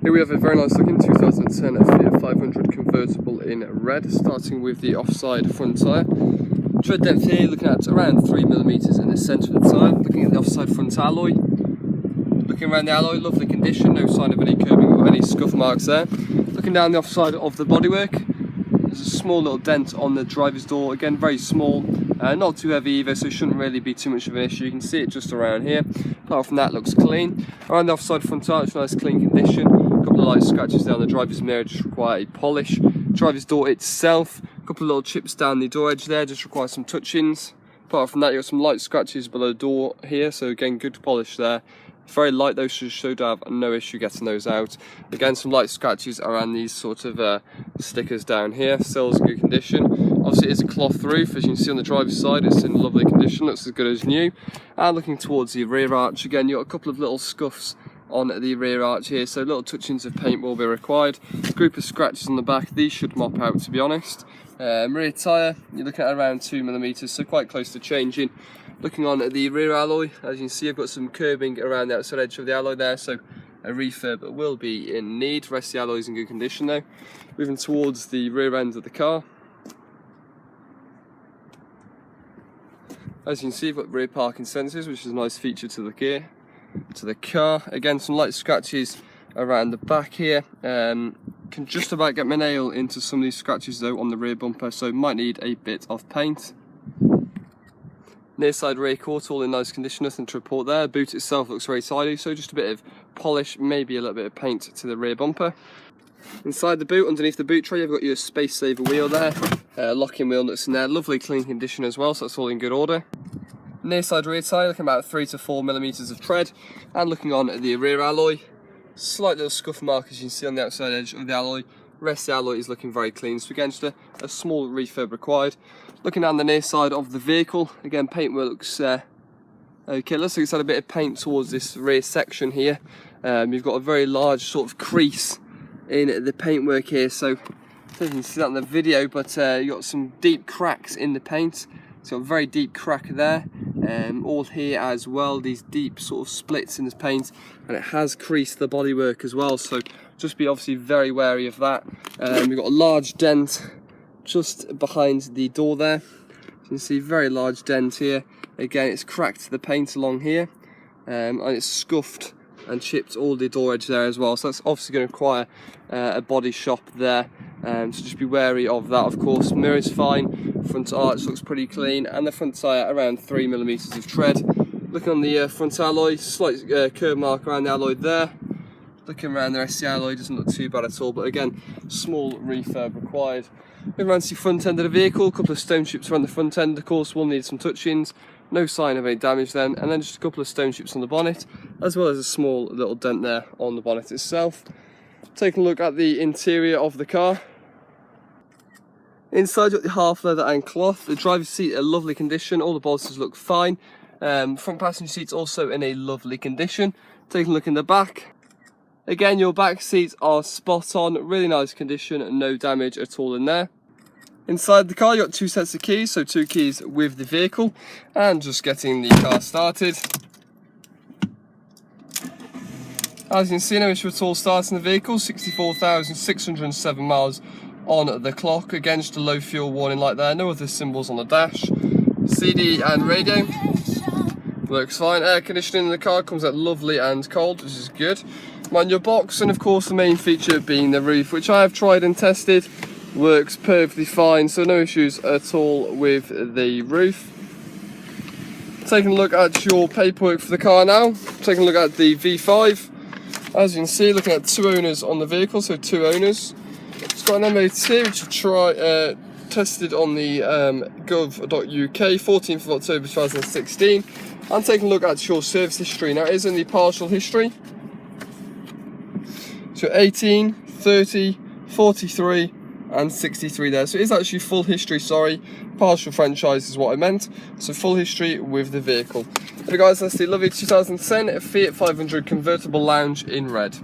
Here we have a very nice looking 2010 Fiat 500 convertible in red, starting with the offside front tyre. Tread depth here looking at around 3mm in the centre of the tyre. Looking at the offside front alloy. Looking around the alloy, lovely condition, no sign of any curbing or any scuff marks there. Looking down the offside of the bodywork, there's a small little dent on the driver's door, again very small, not too heavy either, so it shouldn't really be too much of an issue. You can see it just around here. Apart from that, looks clean. Around the offside front tire, it's nice clean condition. A couple of light scratches down the driver's mirror just require a polish. Driver's door itself, a couple of little chips down the door edge there, just require some touch-ins. Apart from that, you've got some light scratches below the door here, so again, good polish there. Very light, those should have no issue getting those out. Again, some light scratches around these sort of stickers down here. Still's in good condition. Obviously, it is a cloth roof, as you can see on the driver's side. It's in lovely condition, looks as good as new. And looking towards the rear arch, again, you've got a couple of little scuffs on the rear arch here, so little touch-ins of paint will be required. A group of scratches on the back, these should mop out, to be honest. Rear tyre, you're looking at around 2mm, so quite close to changing. Looking on at the rear alloy, as you can see, I've got some curbing around the outside edge of the alloy there, so a refurb will be in need. The rest of the alloy is in good condition though. Moving towards the rear end of the car. As you can see, you've got rear parking sensors, which is a nice feature to the car. Again, some light scratches around the back here. Can just about get my nail into some of these scratches though on the rear bumper, so might need a bit of paint. Near side rear court, all in nice condition, nothing to report there. Boot itself looks very tidy, so just a bit of polish, maybe a little bit of paint to the rear bumper. Inside the boot, underneath the boot tray, you've got your space saver wheel there. Locking wheel nuts in there, lovely clean condition as well, so that's all in good order. Near side rear tyre, looking about 3 to 4mm of tread. And looking on at the rear alloy, slight little scuff mark as you can see on the outside edge of the alloy. Rest of the alloy is looking very clean, so again, just a small refurb required. Looking down the near side of the vehicle, again, paintwork looks okay. Looks like it's had a bit of paint towards this rear section here. You've got a very large sort of crease in the paintwork here, so I don't know if you can see that in the video, but you've got some deep cracks in the paint. It's got a very deep crack there, all here as well, these deep sort of splits in this paint, and it has creased the bodywork as well, so just be obviously very wary of that. We've got a large dent just behind the door there. You can see very large dent here. Again, it's cracked the paint along here, and it's scuffed and chipped all the door edge there as well, so that's obviously going to require a body shop there, so just be wary of that. Of course, mirror's fine, front arch looks pretty clean, and the front tyre around 3mm of tread. Looking on the front alloy, slight curb mark around the alloy there. Looking around the rest of the alloy, doesn't look too bad at all, but again, small refurb required. Moving around to the front end of the vehicle, a couple of stone chips around the front end, of course will need some touch-ins. No sign of any damage then, and then just a couple of stone chips on the bonnet, as well as a small little dent there on the bonnet itself. Taking a look at the interior of the car. Inside, you've got the half leather and cloth. The driver's seat in a lovely condition, all the bolsters look fine. Front passenger seat's also in a lovely condition. Taking a look in the back. Again, your back seats are spot on, really nice condition, and no damage at all in there. Inside the car, you've got 2 sets of keys, so 2 keys with the vehicle, and just getting the car started. As you can see, no issue at all starting the vehicle, 64,607 miles on the clock. Again, just a low fuel warning light there, no other symbols on the dash. CD and radio works fine. Air conditioning in the car comes out lovely and cold, which is good. Manual box, and of course the main feature being the roof, which I have tried and tested, works perfectly fine, so no issues at all with the roof. Taking a look at your paperwork for the car now, taking a look at the V5. As you can see, looking at 2 owners on the vehicle, so 2 owners. It's got an MOT which I tested on the gov.uk, 14th of October 2016. And taking a look at your service history. Now it is in the partial history. So 18, 30, 43 and 63 there. So it is actually full history, sorry. Partial franchise is what I meant. So full history with the vehicle. But guys, that's the lovely 2010 Fiat 500 convertible lounge in red.